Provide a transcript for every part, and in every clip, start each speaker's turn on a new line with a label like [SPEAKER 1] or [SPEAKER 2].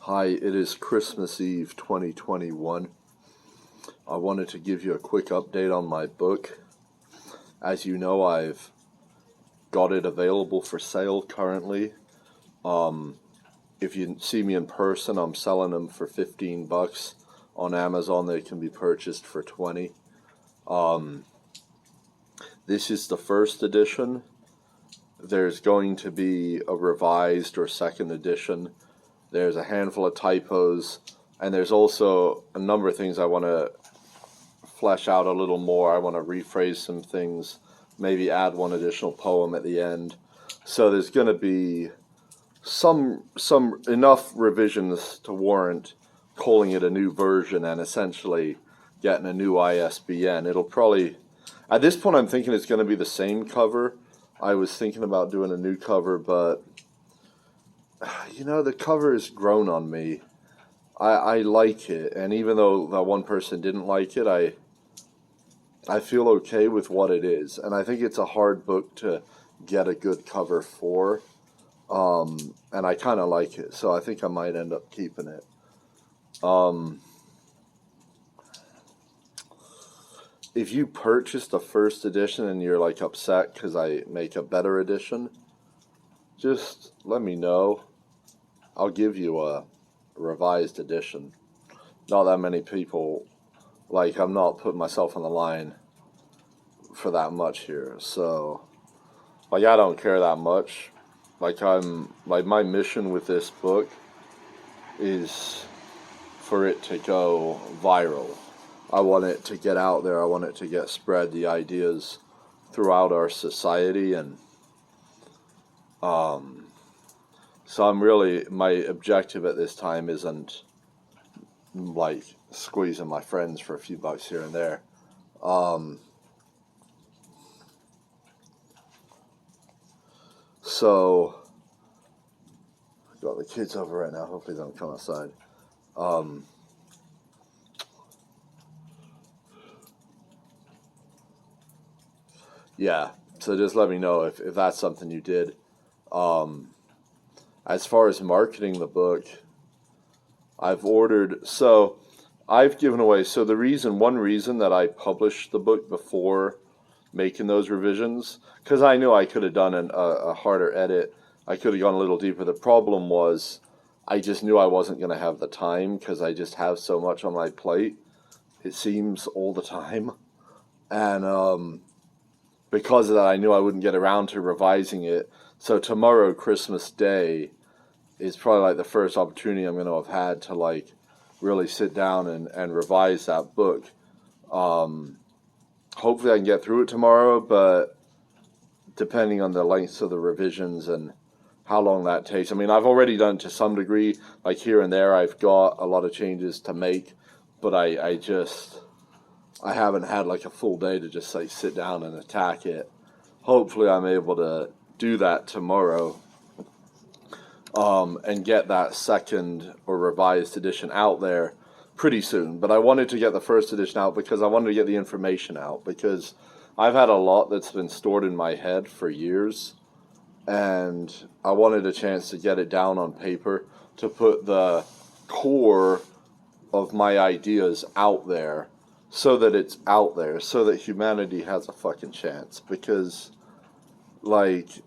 [SPEAKER 1] Hi, it is Christmas Eve 2021. I wanted to give you a quick update on my book. As you know, I've got it available for sale currently. If you see me in person, I'm selling them for $15. On Amazon, they can be purchased for $20. This is the first edition. There's going to be a revised or second edition. There's a handful of typos, and there's also a number of things I want to flesh out a little more. I want to rephrase some things, maybe add one additional poem at the end. So there's going to be some enough revisions to warrant calling it a new version and essentially getting a new ISBN. It'll probably, at this point I'm thinking it's going to be the same cover. I was thinking about doing a new cover, but the cover has grown on me. I like it, and even though that one person didn't like it, I feel okay with what it is, and I think it's a hard book to get a good cover for, and I kind of like it, so I think I might end up keeping it. If you purchase the first edition and you're like upset because I make a better edition, just let me know. I'll give you a revised edition. Not that many people, I'm not putting myself on the line for that much here. So, I don't care that much. My mission with this book is for it to go viral. I want it to get out there. I want it to get spread, the ideas throughout our society, and so my objective at this time isn't like squeezing my friends for a few bucks here and there. So, I've got the kids over right now. Hopefully they don't come outside. Yeah, so just let me know if that's something you did. As far as marketing the book, I've given away, one reason that I published the book before making those revisions, because I knew I could have done a harder edit, I could have gone a little deeper. The problem was, I just knew I wasn't going to have the time, because I just have so much on my plate, it seems, all the time, and because of that, I knew I wouldn't get around to revising it. So tomorrow, Christmas Day, is probably like the first opportunity I'm going to have had to really sit down and revise that book. Hopefully I can get through it tomorrow, but depending on the lengths of the revisions and how long that takes. I mean, I've already done it to some degree, like here and there I've got a lot of changes to make, but I haven't had a full day to just sit down and attack it. Hopefully I'm able to do that tomorrow, and get that second or revised edition out there pretty soon. But I wanted to get the first edition out because I wanted to get the information out, because I've had a lot that's been stored in my head for years, and I wanted a chance to get it down on paper, to put the core of my ideas out there, so that it's out there, so that humanity has a fucking chance. Because,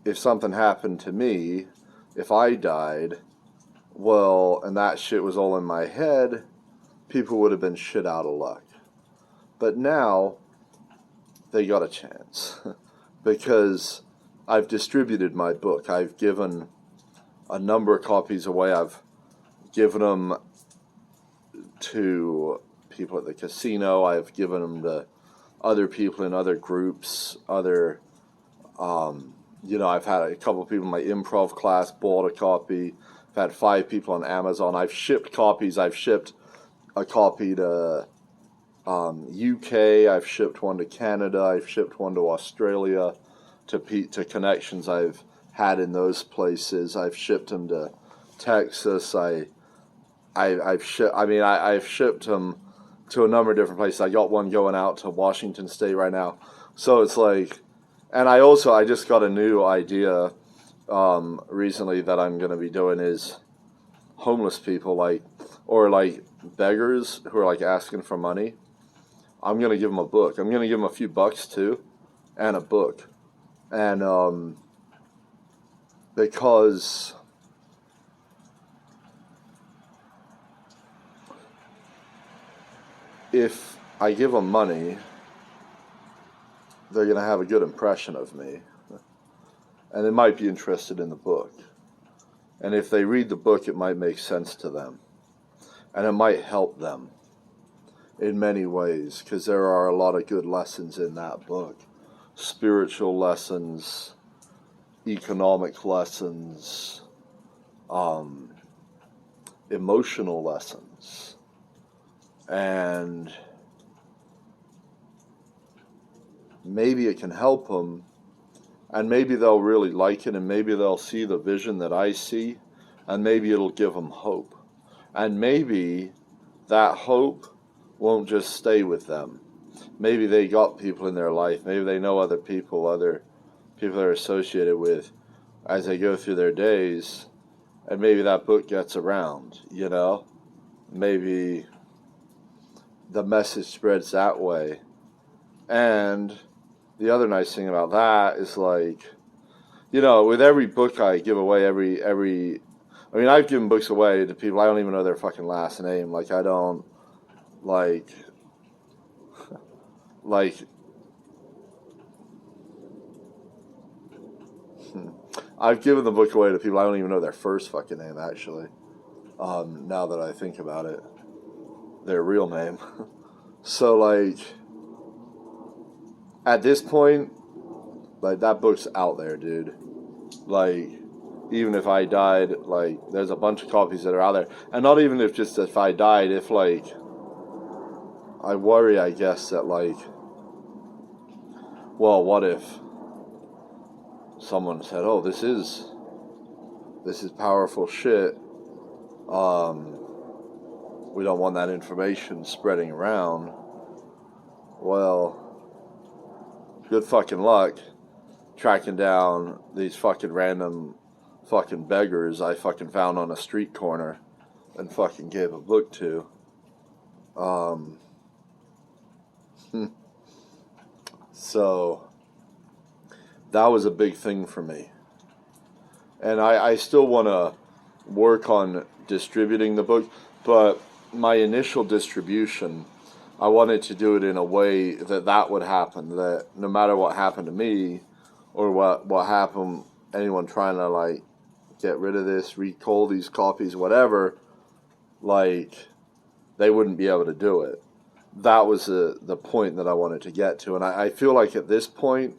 [SPEAKER 1] if something happened to me, if I died, and that shit was all in my head, people would have been shit out of luck. But now, they got a chance. Because I've distributed my book. I've given a number of copies away. I've given them to people at the casino. I've given them to other people in other groups, I've had a couple of people in my improv class bought a copy. I've had 5 people on Amazon. I've shipped copies. I've shipped a copy to UK. I've shipped one to Canada. I've shipped one to Australia, to connections I've had in those places. I've shipped them to Texas. I've shipped them to a number of different places. I got one going out to Washington State right now. So it's and I just got a new idea recently that I'm going to be doing is, homeless people, like, or like beggars who are like asking for money, I'm gonna give them a book. I'm gonna give them a few bucks too, and a book, and because if I give them money, they're gonna have a good impression of me, and they might be interested in the book. And if they read the book, it might make sense to them, and it might help them in many ways, because there are a lot of good lessons in that book. Spiritual lessons, economic lessons, emotional lessons. And maybe it can help them, and maybe they'll really like it, and maybe they'll see the vision that I see, and maybe it'll give them hope. And maybe that hope won't just stay with them. Maybe they got people in their life. Maybe they know other people they're associated with as they go through their days, and maybe that book gets around, you know? Maybe the message spreads that way. And the other nice thing about that is, like, you know, with every book I give away, I mean, I've given books away to people I don't even know their fucking last name. Like, I don't, like, I've given the book away to people I don't even know their first fucking name, actually. Now that I think about it, their real name. So, like, at this point, like, that book's out there, dude. Like, even if I died, like, there's a bunch of copies that are out there. And not even if I died, if, like, I worry, I guess, that, like, well, what if someone said, oh, this is powerful shit. We don't want that information spreading around. Well, good fucking luck tracking down these fucking random fucking beggars I fucking found on a street corner and fucking gave a book to. So that was a big thing for me. And I still want to work on distributing the book, but my initial distribution, I wanted to do it in a way that would happen, that no matter what happened to me or what happened, anyone trying to, like, get rid of this, recall these copies, whatever, like, they wouldn't be able to do it. That was the point that I wanted to get to, and I feel like at this point,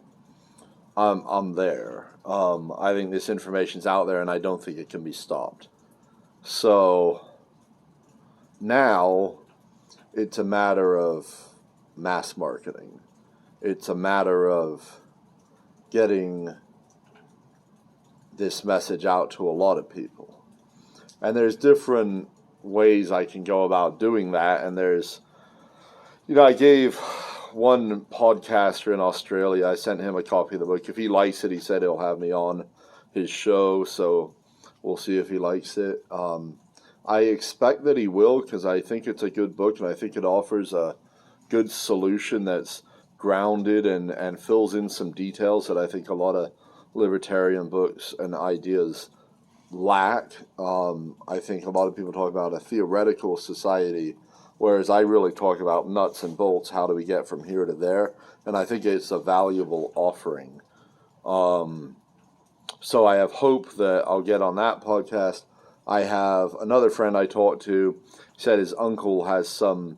[SPEAKER 1] I'm there. I think this information's out there, and I don't think it can be stopped. So now it's a matter of mass marketing. It's a matter of getting this message out to a lot of people. And there's different ways I can go about doing that. And there's, you know, I gave one podcaster in Australia, I sent him a copy of the book. If he likes it, he said he'll have me on his show. So we'll see if he likes it. I expect that he will, because I think it's a good book, and I think it offers a good solution that's grounded and fills in some details that I think a lot of libertarian books and ideas lack. I think a lot of people talk about a theoretical society, whereas I really talk about nuts and bolts, how do we get from here to there, and I think it's a valuable offering. So I have hope that I'll get on that podcast. I have another friend I talked to, said his uncle has some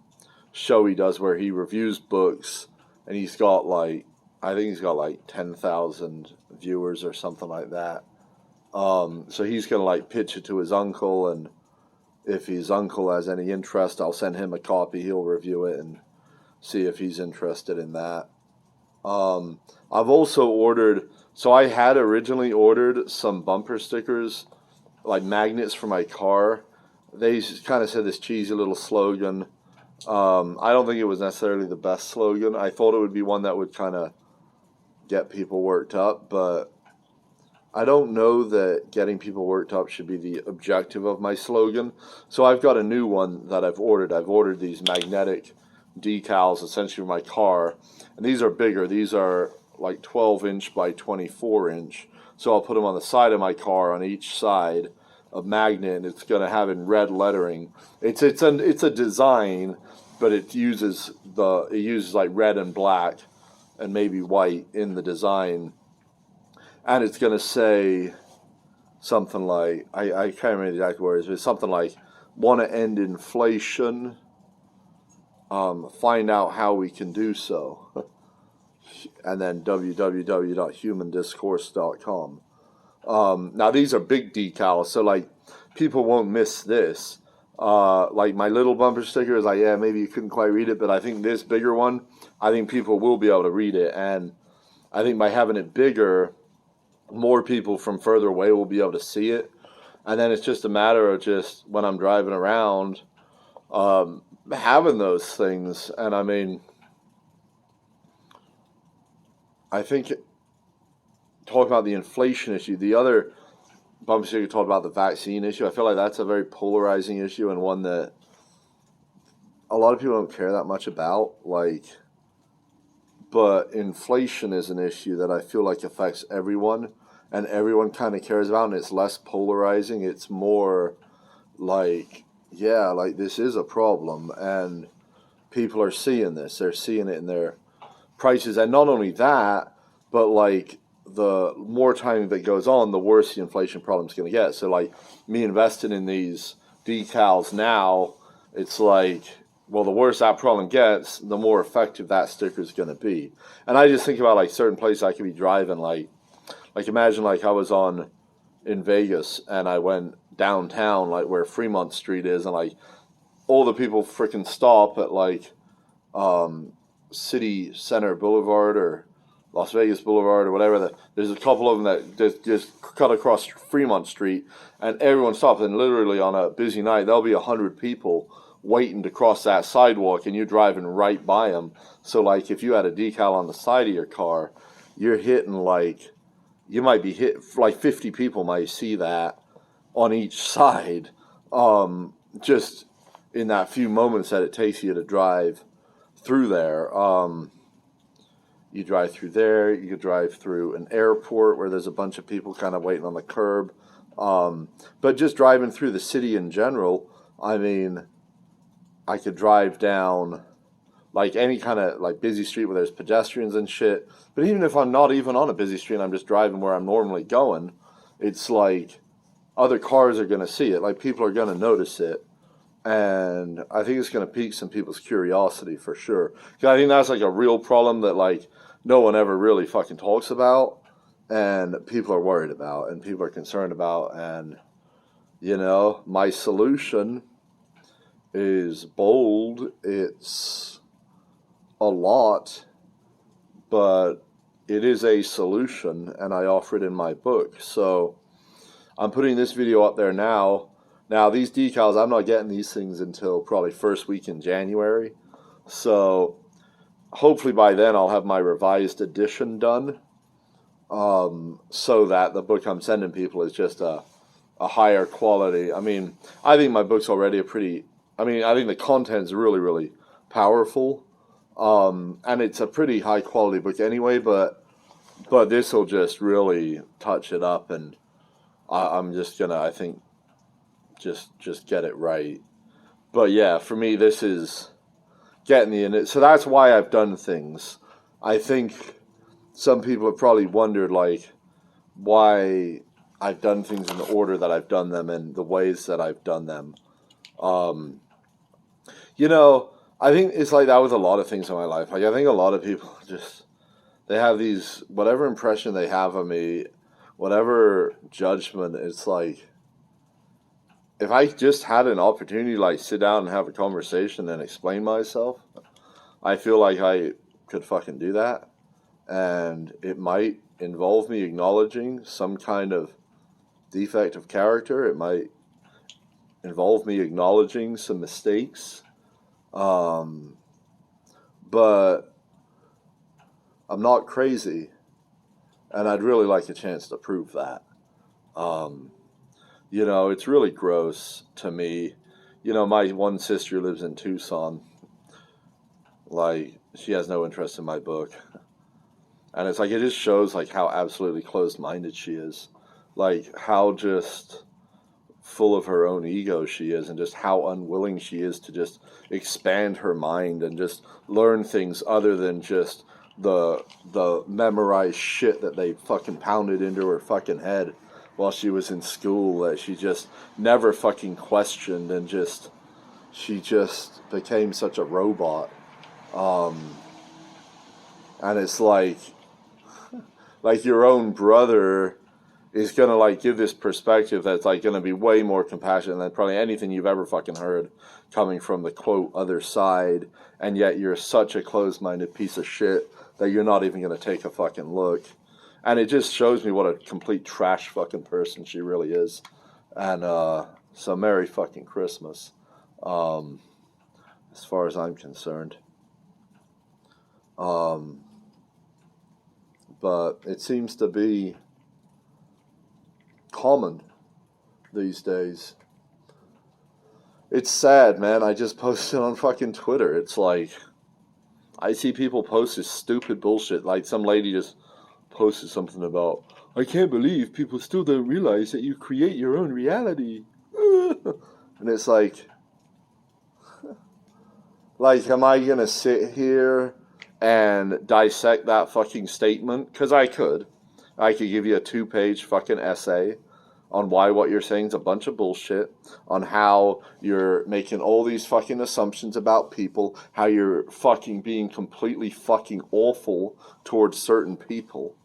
[SPEAKER 1] show he does where he reviews books, and he's got, like, I think he's got like 10,000 viewers or something like that. So he's going to, like, pitch it to his uncle, and if his uncle has any interest, I'll send him a copy. He'll review it and see if he's interested in that. I've also ordered, so I had originally ordered some bumper stickers, like magnets for my car. They kind of said this cheesy little slogan. I don't think it was necessarily the best slogan. I thought it would be one that would kind of get people worked up, but I don't know that getting people worked up should be the objective of my slogan. So I've got a new one that I've ordered. I've ordered these magnetic decals essentially for my car, and these are bigger. These are like 12-inch by 24-inch. So I'll put them on the side of my car on each side, a magnet, and it's going to have in red lettering. It's a design, but it uses like red and black and maybe white in the design, and it's going to say something like, I can't remember the exact words, but it's something like, want to end inflation, find out how we can do so, and then www.humandiscourse.com. Now these are big decals, so like people won't miss this. Like my little bumper sticker is like, yeah, maybe you couldn't quite read it, but I think this bigger one, I think people will be able to read it, and I think by having it bigger, more people from further away will be able to see it. And then it's just a matter of just when I'm driving around, having those things. And I mean, I think talking about the inflation issue, the other bumper sticker talked about the vaccine issue. I feel like that's a very polarizing issue, and one that a lot of people don't care that much about. But inflation is an issue that I feel like affects everyone, and everyone kind of cares about, and it's less polarizing. It's more like, yeah, like this is a problem, and people are seeing this. They're seeing it in their prices, and not only that, but like the more time that goes on, the worse the inflation problem is going to get. So like me investing in these decals now, it's like, well, the worse that problem gets, the more effective that sticker is going to be. And I just think about like certain places I could be driving, like imagine like I was in Vegas and I went downtown, like where Fremont Street is, and like all the people freaking stop at like City Center Boulevard or Las Vegas Boulevard or whatever. There's a couple of them that just cut across Fremont Street, and everyone stops. And literally on a busy night, there'll be 100 people waiting to cross that sidewalk, and you're driving right by them. So like if you had a decal on the side of your car, you're hitting like, you might be hit, like 50 people might see that on each side, just in that few moments that it takes you to drive through there. You drive through there, you could drive through an airport where there's a bunch of people kind of waiting on the curb. But just driving through the city in general, I mean, I could drive down like any kind of like busy street where there's pedestrians and shit. But even if I'm not even on a busy street and I'm just driving where I'm normally going, it's like other cars are going to see it. Like people are going to notice it. And I think it's going to pique some people's curiosity for sure. 'Cause I think that's like a real problem that like no one ever really fucking talks about, and people are worried about, and people are concerned about. And, you know, my solution is bold. It's a lot, but it is a solution, and I offer it in my book. So I'm putting this video up there now. Now, these decals, I'm not getting these things until probably first week in January. So hopefully by then I'll have my revised edition done, so that the book I'm sending people is just a higher quality. I mean, I think my book's already I think the content's really, really powerful. And it's a pretty high quality book anyway, but this will just really touch it up, and I'm just gonna, I think, just get it right. But yeah, for me, this is getting the in. So that's why I've done things. I think some people have probably wondered like why I've done things in the order that I've done them and the ways that I've done them. You know, I think it's like that with a lot of things in my life. Like I think a lot of people they have these, whatever impression they have of me, whatever judgment, it's like, if I just had an opportunity to like sit down and have a conversation and explain myself, I feel like I could fucking do that. And it might involve me acknowledging some kind of defect of character. It might involve me acknowledging some mistakes. But I'm not crazy. And I'd really like a chance to prove that. Um, it's really gross to me. My one sister lives in Tucson. Like, she has no interest in my book. And it's like, it just shows, like, how absolutely closed-minded she is. Like, how just full of her own ego she is, and just how unwilling she is to just expand her mind and just learn things other than just the memorized shit that they fucking pounded into her fucking head while she was in school, that she just never fucking questioned, and she just became such a robot. And it's like your own brother is going to, like, give this perspective that's, like, going to be way more compassionate than probably anything you've ever fucking heard coming from the, quote, other side, and yet you're such a closed-minded piece of shit that you're not even going to take a fucking look. And it just shows me what a complete trash fucking person she really is. And, so Merry fucking Christmas, as far as I'm concerned. But it seems to be common these days. It's sad, man. I just posted on fucking Twitter. It's like, I see people post this stupid bullshit. Like, some lady just posted something about, I can't believe people still don't realize that you create your own reality. And it's like, am I gonna sit here and dissect that fucking statement? Because I could give you a 2-page fucking essay on why what you're saying is a bunch of bullshit, on how you're making all these fucking assumptions about people, how you're fucking being completely fucking awful towards certain people.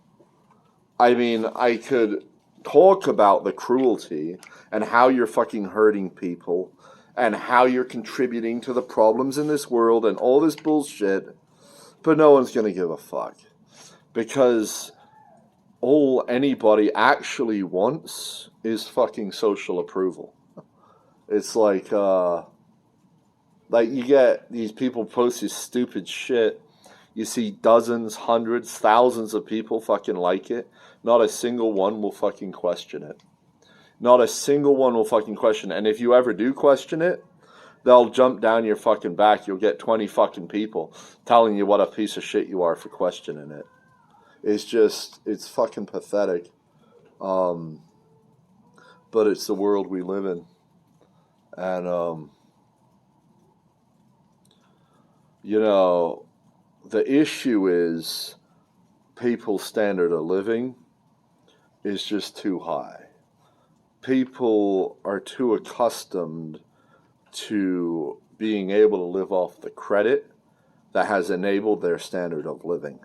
[SPEAKER 1] I mean, I could talk about the cruelty and how you're fucking hurting people and how you're contributing to the problems in this world and all this bullshit, but no one's gonna give a fuck. Because all anybody actually wants is fucking social approval. It's like you get these people post this stupid shit. You see dozens, hundreds, thousands of people fucking like it. Not a single one will fucking question it. Not a single one will fucking question it. And if you ever do question it, they'll jump down your fucking back. You'll get 20 fucking people telling you what a piece of shit you are for questioning it. It's fucking pathetic. But it's the world we live in. And, the issue is people's standard of living is just too high. People are too accustomed to being able to live off the credit that has enabled their standard of living.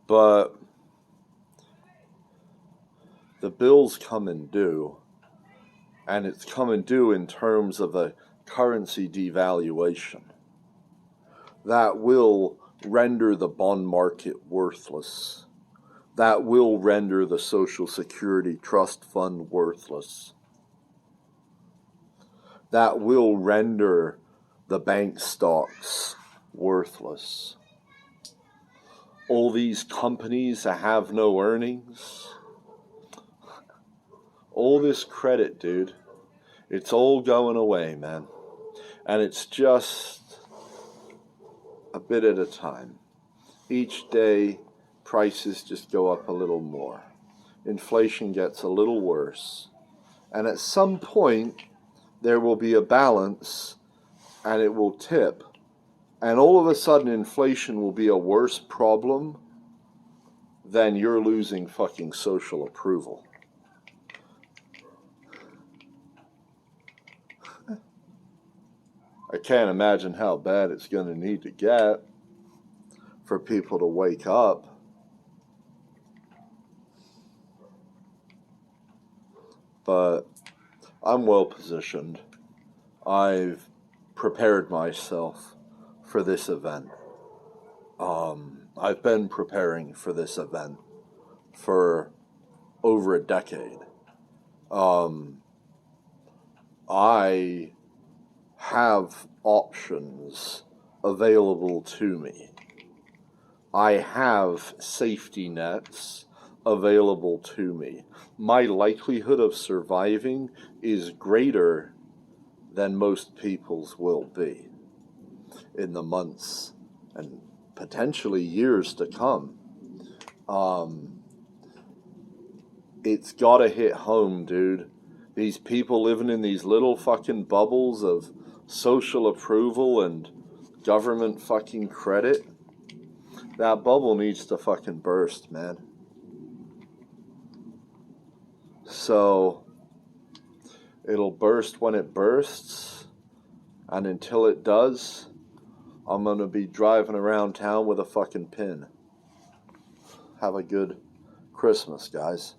[SPEAKER 1] But the bills come and due, and it's come and due in terms of a currency devaluation that will render the bond market worthless, that will render the Social Security Trust Fund worthless, that will render the bank stocks worthless. All these companies that have no earnings, all this credit, dude, it's all going away, man. And it's just a bit at a time. Each day, prices just go up a little more. Inflation gets a little worse. And at some point, there will be a balance, and it will tip. And all of a sudden, inflation will be a worse problem than you're losing fucking social approval. I can't imagine how bad it's going to need to get for people to wake up. But I'm well positioned. I've prepared myself for this event. I've been preparing for this event for over a decade. I have options available to me. I have safety nets available to me. My likelihood of surviving is greater than most people's will be in the months and potentially years to come. It's gotta hit home, dude. These people living in these little fucking bubbles of social approval and government fucking credit, that bubble needs to fucking burst, man. So, it'll burst when it bursts, and until it does, I'm gonna be driving around town with a fucking pin. Have a good Christmas, guys.